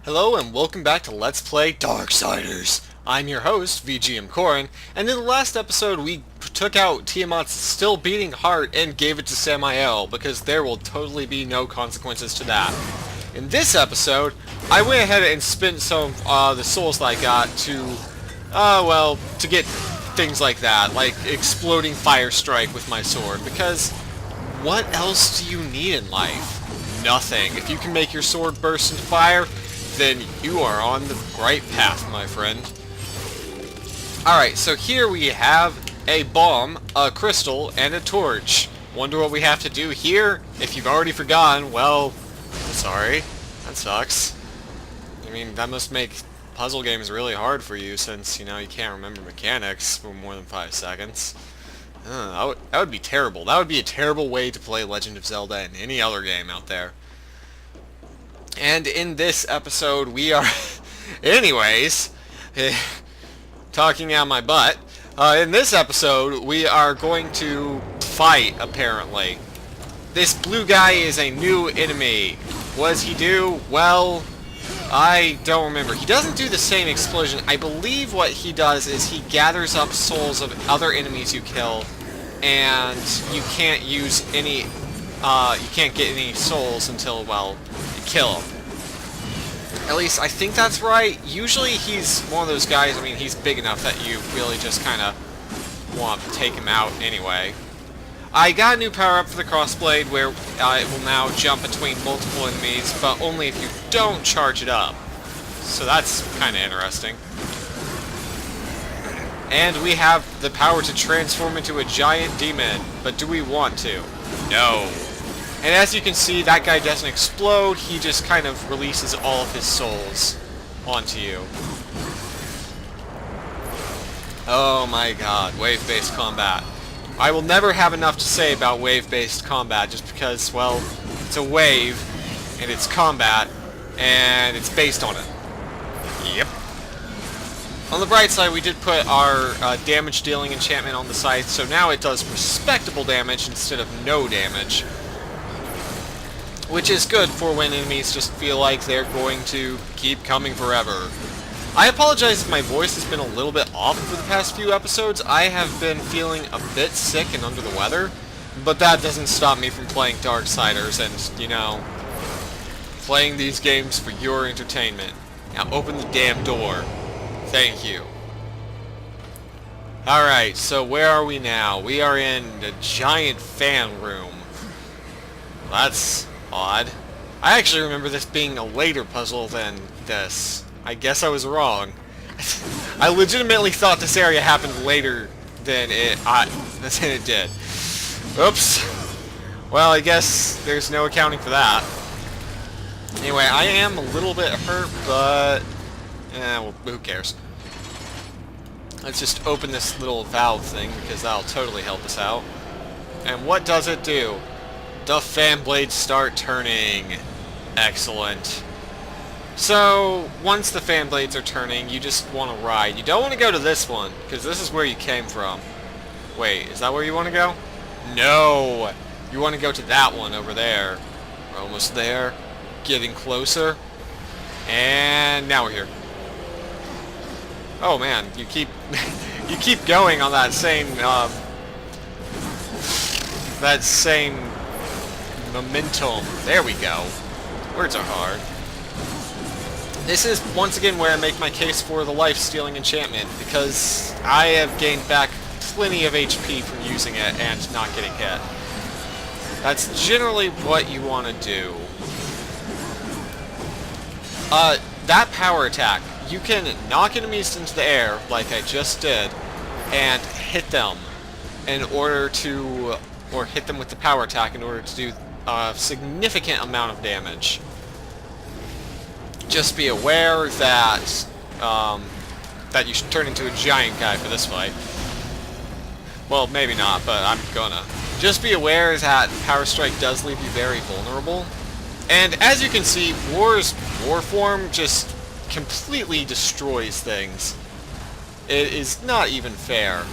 Hello and welcome back to Let's Play Darksiders. I'm your host, VGMKoren, and in the last episode we took out Tiamat's still beating heart and gave it to Samael, because there will totally be no consequences to that. In this episode, I went ahead and spent some of the souls that I got to get things like that, like exploding fire strike with my sword, because what else do you need in life? Nothing. If you can make your sword burst into fire, then you are on the right path, my friend. Alright, so here we have a bomb, a crystal, and a torch. Wonder what we have to do here? If you've already forgotten, well, sorry. That sucks. I mean, that must make puzzle games really hard for you, since, you can't remember mechanics for more than 5 seconds. That would be terrible. That would be a terrible way to play Legend of Zelda and any other game out there. And in this episode, we are... Anyways, talking out my butt. In this episode, we are going to fight, apparently. This blue guy is a new enemy. What does he do? Well, I don't remember. He doesn't do the same explosion. I believe what he does is he gathers up souls of other enemies you kill, and you can't use any... you can't get any souls until, well, you kill him. At least, I think that's right. Usually he's one of those guys, I mean, he's big enough that you really just kind of want to take him out anyway. I got a new power-up for the crossblade where it will now jump between multiple enemies, but only if you don't charge it up. So that's kind of interesting. And we have the power to transform into a giant demon, but do we want to? No. And as you can see, that guy doesn't explode, he just kind of releases all of his souls onto you. Oh my god, wave-based combat. I will never have enough to say about wave-based combat, just because, well, it's a wave, and it's combat, and it's based on it. Yep. On the bright side, we did put our damage-dealing enchantment on the side, so now it does respectable damage instead of no damage. Which is good for when enemies just feel like they're going to keep coming forever. I apologize if my voice has been a little bit off for the past few episodes. I have been feeling a bit sick and under the weather, but that doesn't stop me from playing Darksiders and, playing these games for your entertainment. Now open the damn door. Thank you. Alright, so where are we now? We are in a giant fan room. That's odd. I actually remember this being a later puzzle than this. I guess I was wrong. I legitimately thought this area happened later than it did. Oops. Well, I guess there's no accounting for that. Anyway, I am a little bit hurt, but... well, who cares? Let's just open this little valve thing, because that'll totally help us out. And what does it do? The fan blades start turning. Excellent. So, once the fan blades are turning, you just want to ride. You don't want to go to this one, because this is where you came from. Wait, is that where you want to go? No! You want to go to that one over there. We're almost there. Getting closer. And now we're here. Oh man, you keep you keep going on that same momentum. There we go. Words are hard. This is once again where I make my case for the life-stealing enchantment, because I have gained back plenty of HP from using it and not getting hit. That's generally what you want to do. That power attack, you can knock enemies into the air, like I just did, and hit them in order to, or hit them with the power attack in order to do a significant amount of damage. Just be aware that that you should turn into a giant guy for this fight. Well, maybe not, but I'm gonna. Just be aware that Power Strike does leave you very vulnerable. And as you can see, War's War Form just completely destroys things. It is not even fair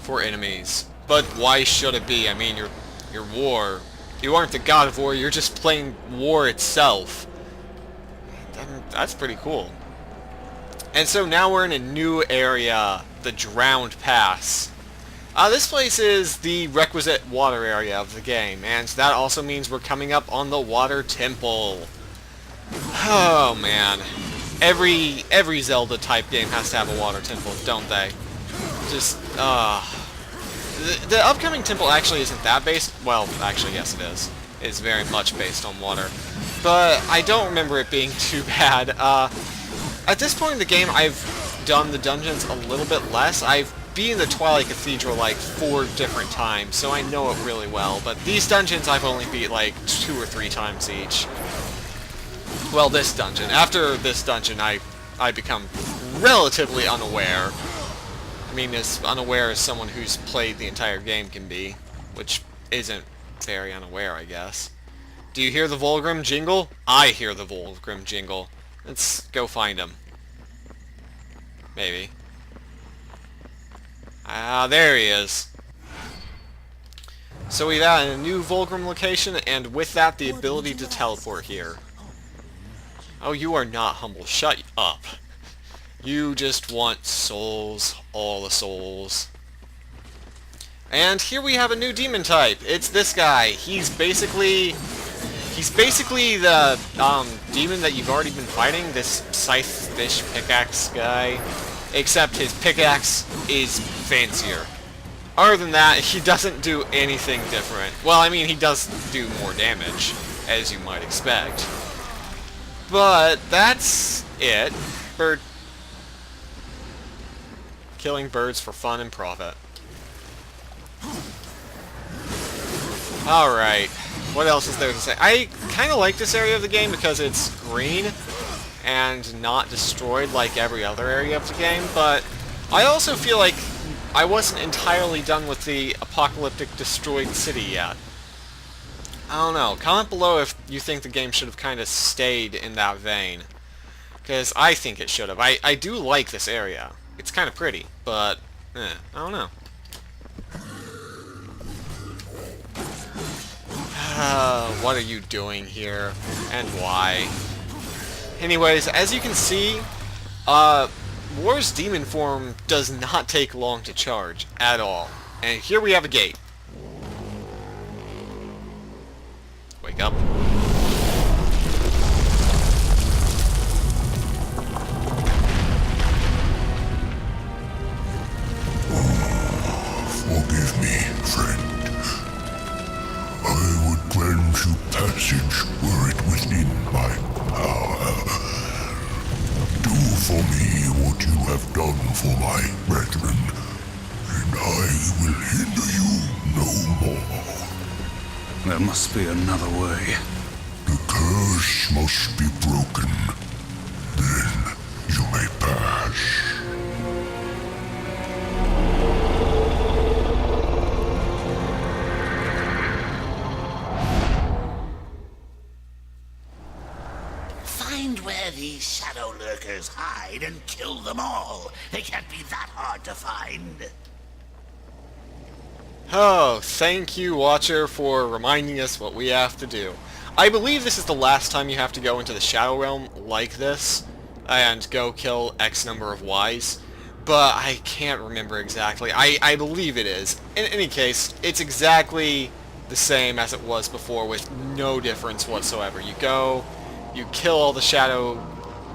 for enemies. But why should it be? I mean, you're War. You aren't the god of war, you're just playing war itself. That's pretty cool. And so now we're in a new area, the Drowned Pass. This place is the requisite water area of the game, and that also means we're coming up on the Water Temple. Oh man. Every Zelda type game has to have a water temple, don't they? Just, the upcoming temple actually isn't that based, well, actually yes it is. It's very much based on water. But I don't remember it being too bad. At this point in the game, I've done the dungeons a little bit less. I've been the Twilight Cathedral like 4 different times, so I know it really well. But these dungeons I've only beat like 2 or 3 times each. Well, this dungeon. After this dungeon, I become relatively unaware. I mean, as unaware as someone who's played the entire game can be, which isn't very unaware, I guess. Do you hear the Volgrim jingle? I hear the Volgrim jingle. Let's go find him. Maybe. Ah, there he is. So we've added a new Volgrim location, and with that, the ability to teleport here. Oh, you are not humble. Shut up. You just want souls. All the souls. And here we have a new demon type. It's this guy. He's basically the demon that you've already been fighting, this scythe fish pickaxe guy. Except his pickaxe is fancier. Other than that, he doesn't do anything different. Well, I mean, he does do more damage, as you might expect. But that's it. Killing birds for fun and profit. Alright. What else is there to say? I kind of like this area of the game because it's green and not destroyed like every other area of the game, but I also feel like I wasn't entirely done with the apocalyptic destroyed city yet. I don't know. Comment below if you think the game should have kind of stayed in that vein. Because I think it should have. I do like this area. It's kind of pretty, but I don't know. What are you doing here? And why? Anyways, as you can see, War's demon form does not take long to charge at all. And here we have a gate. Wake up. Forgive me, friend. I would grant you passage were it within my power. Do for me what you have done for my brethren, and I will hinder you no more. There must be another way. The curse must be broken. Then you may pass. Find where these shadow lurkers hide and kill them all. They can't be that hard to find. Oh, thank you, Watcher, for reminding us what we have to do. I believe this is the last time you have to go into the Shadow Realm like this, and go kill X number of Ys, but I can't remember exactly. I believe it is. In any case, it's exactly the same as it was before, with no difference whatsoever. You go, you kill all the Shadow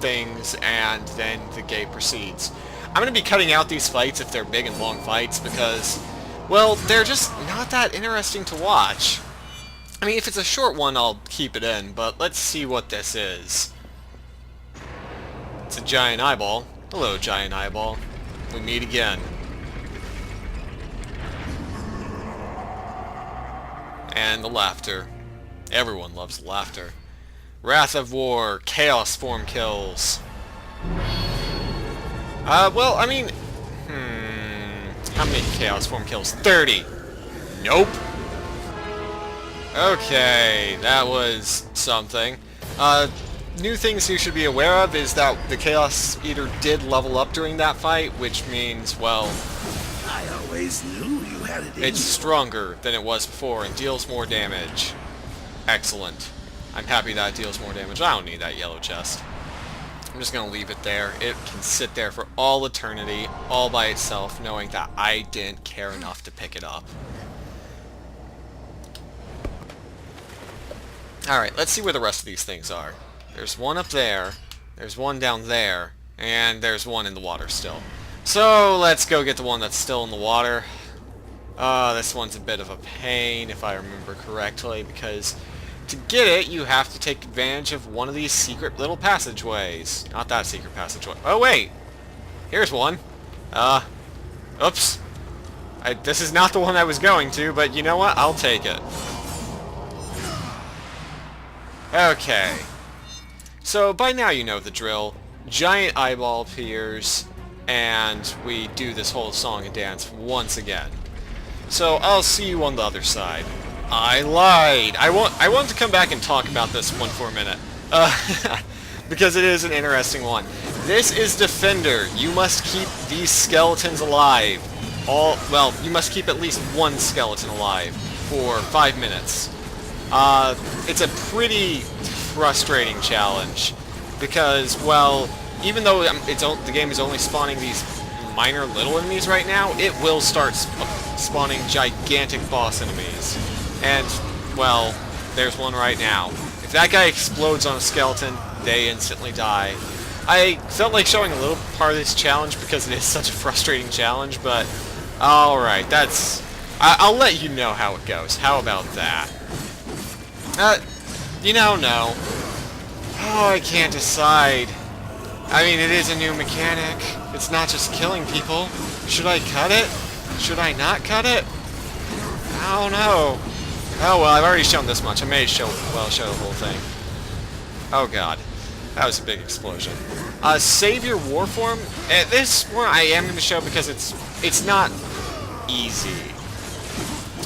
things, and then the gate proceeds. I'm going to be cutting out these fights if they're big and long fights, because, well, they're just not that interesting to watch. I mean, if it's a short one, I'll keep it in, but let's see what this is. It's a giant eyeball. Hello, giant eyeball. We meet again. And the laughter. Everyone loves laughter. Wrath of War. Chaos form kills. Well, I mean... How many Chaos form kills? 30! Nope! Okay, that was something. New things you should be aware of is that the Chaos Eater did level up during that fight, which means, well... I always knew you had it in it's you. stronger than it was before and deals more damage. Excellent. I'm happy that it deals more damage. I don't need that yellow chest. I'm just gonna leave it there. It can sit there for all eternity, all by itself, knowing that I didn't care enough to pick it up. Alright, let's see where the rest of these things are. There's one up there, there's one down there, and there's one in the water still. So, let's go get the one that's still in the water. This one's a bit of a pain, if I remember correctly, because to get it, you have to take advantage of one of these secret little passageways. Not that secret passageway. Oh, wait! Here's one. Oops. This is not the one I was going to, but you know what? I'll take it. Okay. So, by now you know the drill. Giant eyeball appears, and we do this whole song and dance once again. So, I'll see you on the other side. I lied! I want to come back and talk about this one for a minute. Because it is an interesting one. This is Defender. You must keep these skeletons alive. Well, you must keep at least one skeleton alive for 5 minutes. It's a pretty frustrating challenge because, well, even though the game is only spawning these minor little enemies right now, it will start spawning gigantic boss enemies. And, well, there's one right now. If that guy explodes on a skeleton, they instantly die. I felt like showing a little part of this challenge because it is such a frustrating challenge, but alright, I'll let you know how it goes. How about that? No. Oh, I can't decide. I mean, it is a new mechanic. It's not just killing people. Should I cut it? Should I not cut it? I don't know. Oh, well, I've already shown this much. I may show the whole thing. Oh, God. That was a big explosion. Save your war form. This one I am going to show because it's not easy.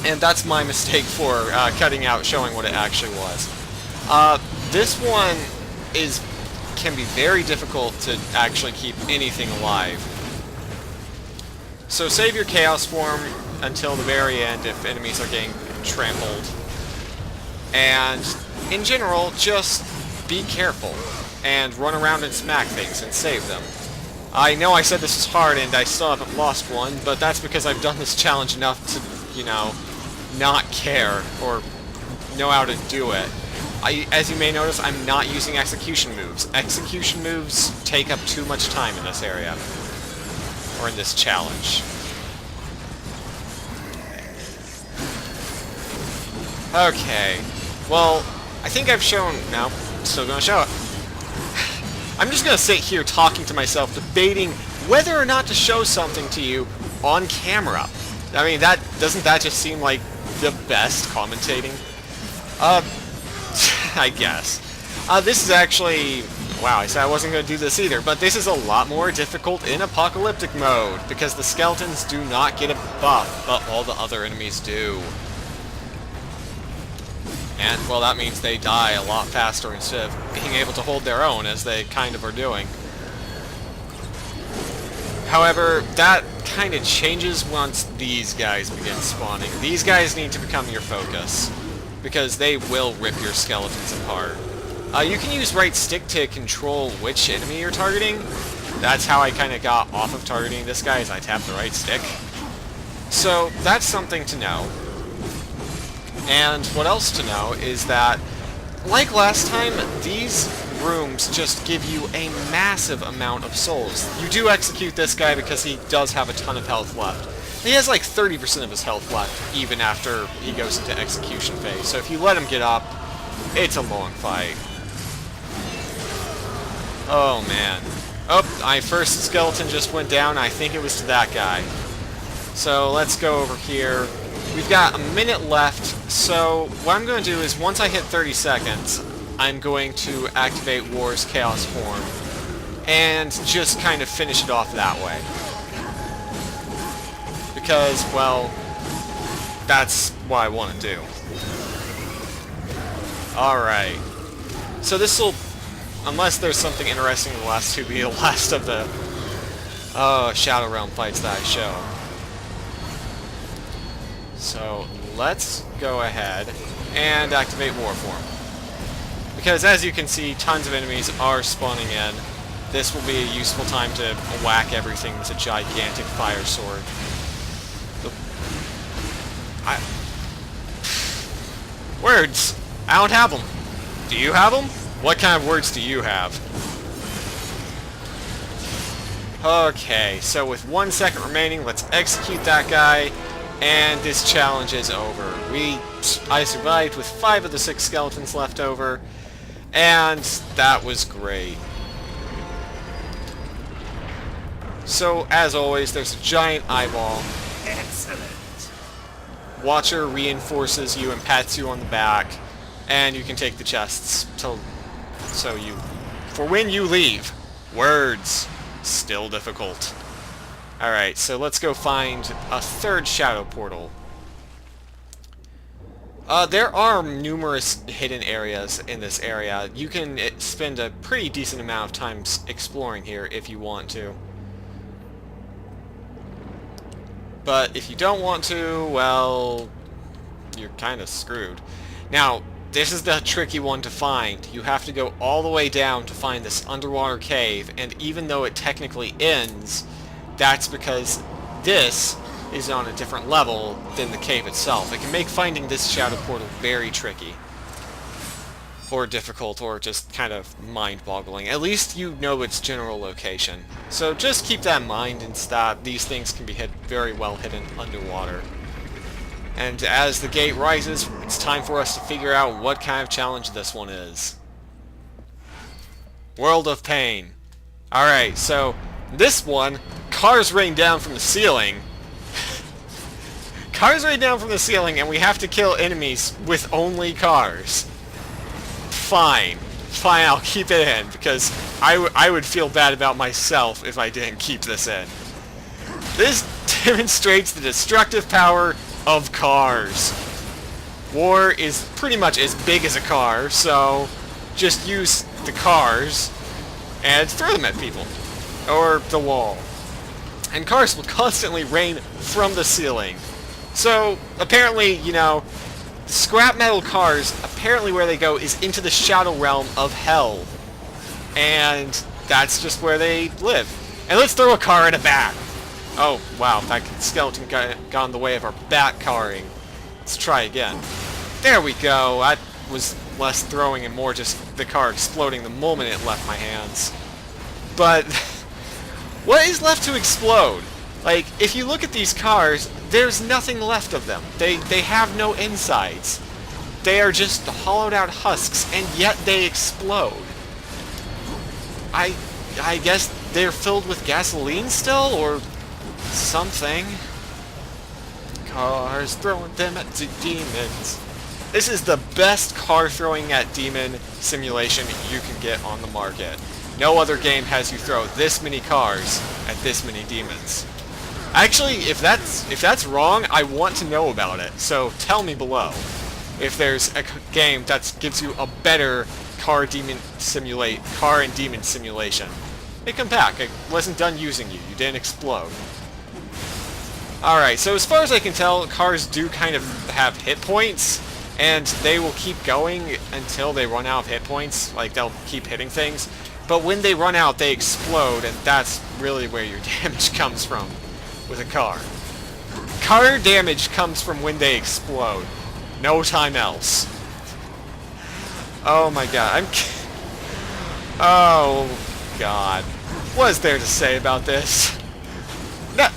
And that's my mistake for cutting out showing what it actually was. This one can be very difficult to actually keep anything alive. So save your chaos form until the very end if enemies are getting trampled. And in general, just be careful and run around and smack things and save them. I know I said this is hard and I still haven't lost one, but that's because I've done this challenge enough to, not care or know how to do it. As you may notice, I'm not using execution moves. Execution moves take up too much time in this area. Or in this challenge. Okay. Well, I think I've shown... No, I'm still going to show it. I'm just going to sit here talking to myself, debating whether or not to show something to you on camera. I mean, doesn't that just seem like the best commentating? I guess. This is actually... Wow, I said I wasn't going to do this either, but this is a lot more difficult in apocalyptic mode, because the skeletons do not get a buff, but all the other enemies do. And, well, that means they die a lot faster instead of being able to hold their own, as they kind of are doing. However, that kind of changes once these guys begin spawning. These guys need to become your focus, because they will rip your skeletons apart. You can use right stick to control which enemy you're targeting. That's how I kind of got off of targeting this guy, is I tapped the right stick. So, that's something to know. And what else to know is that, like last time, these rooms just give you a massive amount of souls. You do execute this guy because he does have a ton of health left. He has like 30% of his health left, even after he goes into execution phase. So if you let him get up, it's a long fight. Oh man. Oh, my first skeleton just went down. I think it was to that guy. So let's go over here. We've got a minute left, so what I'm going to do is, once I hit 30 seconds, I'm going to activate War's Chaos Form, and just kind of finish it off that way. Because, well, that's what I want to do. Alright. So this will, unless there's something interesting in the last two, be the last of the Shadow Realm fights that I show. So, let's go ahead and activate War Form. Because as you can see, tons of enemies are spawning in. this will be a useful time to whack everything with a gigantic fire sword. Words! I don't have them. Do you have them? What kind of words do you have? Okay, so with 1 second remaining, let's execute that guy, and this challenge is over. I survived with 5 of the 6 skeletons left over, and that was great. So, as always, there's a giant eyeball. Excellent. Watcher reinforces you and pats you on the back, and you can take the chests for when you leave. Words. Still difficult. Alright, so let's go find a 3rd shadow portal. There are numerous hidden areas in this area. You can spend a pretty decent amount of time exploring here if you want to. But if you don't want to, well, you're kind of screwed. Now, this is the tricky one to find. You have to go all the way down to find this underwater cave, and even though it technically ends, that's because this is on a different level than the cave itself. It can make finding this shadow portal very tricky. Or difficult, or just kind of mind-boggling. At least you know its general location. So just keep that in mind, and that these things can be very well hidden underwater. And as the gate rises, it's time for us to figure out what kind of challenge this one is. World of Pain. Alright, so this one, cars rain down from the ceiling. Cars rain down from the ceiling, and we have to kill enemies with only cars. Fine, I'll keep it in, because I would feel bad about myself if I didn't keep this in. This demonstrates the destructive power of cars. War is pretty much as big as a car, so just use the cars and throw them at people. Or the wall. And cars will constantly rain from the ceiling. So, apparently, you know, scrap metal cars, apparently where they go is into the shadow realm of hell. And that's just where they live. And let's throw a car at a bat. Oh, wow, that skeleton got in the way of our bat carring. Let's try again. There we go. That was less throwing and more just the car exploding the moment it left my hands. But what is left to explode? Like, if you look at these cars, there's nothing left of them. They have no insides. They are just hollowed out husks, and yet they explode. I guess they're filled with gasoline still, or something. Cars throwing them at the demons. This is the best car throwing at demon simulation you can get on the market. No other game has you throw this many cars at this many demons. Actually, if that's wrong, I want to know about it. So tell me below if there's a game that gives you a better car and demon simulation. Hey, come back. I wasn't done using you. You didn't explode. Alright, so as far as I can tell, cars do kind of have hit points, and they will keep going until they run out of hit points. Like, they'll keep hitting things. But when they run out, they explode, and that's really where your damage comes from with a car. Car damage comes from when they explode. No time else. Oh my god. Oh god. What is there to say about this?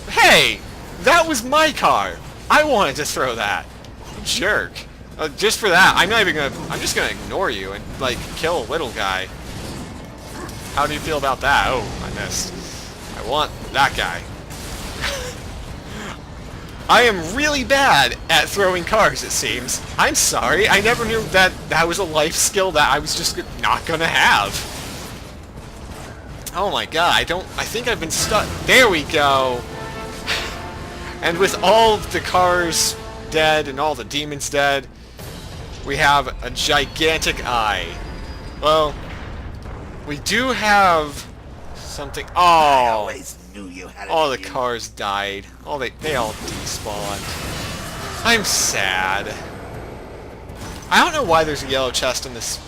Hey! That was my car! I wanted to throw that. Jerk. Just for that, I'm just gonna ignore you and, like, kill a little guy. How do you feel about that? Oh, I missed. I want that guy. I am really bad at throwing cars, it seems. I'm sorry, I never knew that was a life skill that I was just not gonna have. Oh my god, I think I've been stuck. There we go! And with all of the cars dead and all the demons dead, we have a gigantic eye. Well, we do have something. I always knew you had it all the in you. cars died. They all despawned. I'm sad. I don't know why there's a yellow chest in this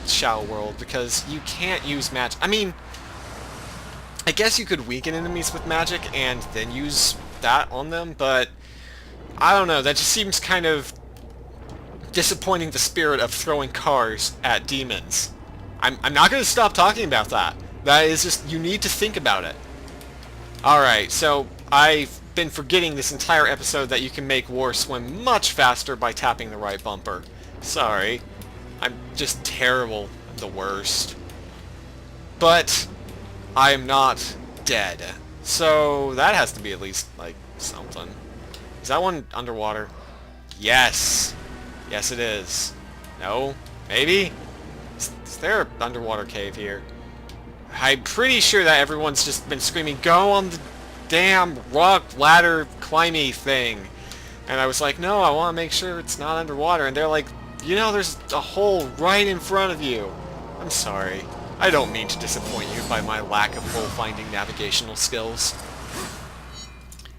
Shadow World, because you can't use magic. I mean, I guess you could weaken enemies with magic and then use that on them, but I don't know, that just seems kind of disappointing the spirit of throwing cars at demons. I'm not going to stop talking about that. That is just, you need to think about it. Alright, so I've been forgetting this entire episode that you can make War swim much faster by tapping the right bumper. Sorry. I'm just terrible. I'm the worst. But I am not dead. So that has to be at least, like, something. Is that one underwater? Yes. Yes, it is. No? Maybe? Is there an underwater cave here? I'm pretty sure that everyone's just been screaming, go on the damn rock ladder climby thing. And I was like, no, I want to make sure it's not underwater. And they're like, you know, there's a hole right in front of you. I'm sorry. I don't mean to disappoint you by my lack of hole-finding navigational skills.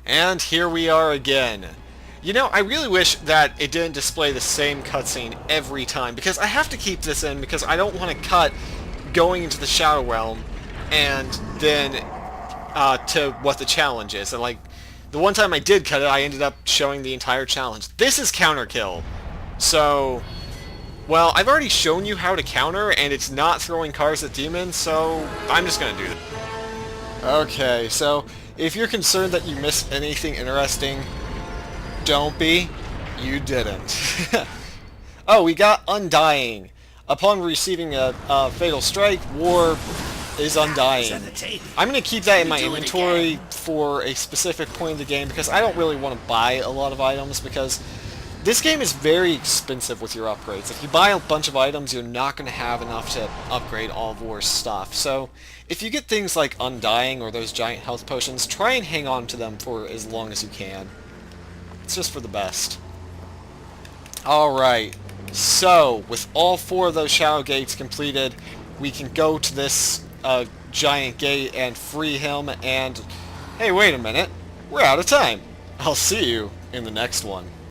And here we are again. You know, I really wish that it didn't display the same cutscene every time, because I have to keep this in because I don't want to cut going into the Shadow Realm and then to what the challenge is. And like, the one time I did cut it, I ended up showing the entire challenge. This is counterkill. So, well, I've already shown you how to counter, and it's not throwing cars at demons, so I'm just going to do that. Okay, so if you're concerned that you missed anything interesting, don't be. You didn't. Oh, we got Undying. Upon receiving a fatal strike, War is Undying. I'm going to keep that in my inventory for a specific point in the game because I don't really want to buy a lot of items because this game is very expensive with your upgrades. If you buy a bunch of items, you're not going to have enough to upgrade all of War's stuff. So if you get things like Undying or those giant health potions, try and hang on to them for as long as you can. It's just for the best. Alright, so with all 4 of those Shadow Gates completed, we can go to this giant gate and free him, and hey, wait a minute, we're out of time. I'll see you in the next one.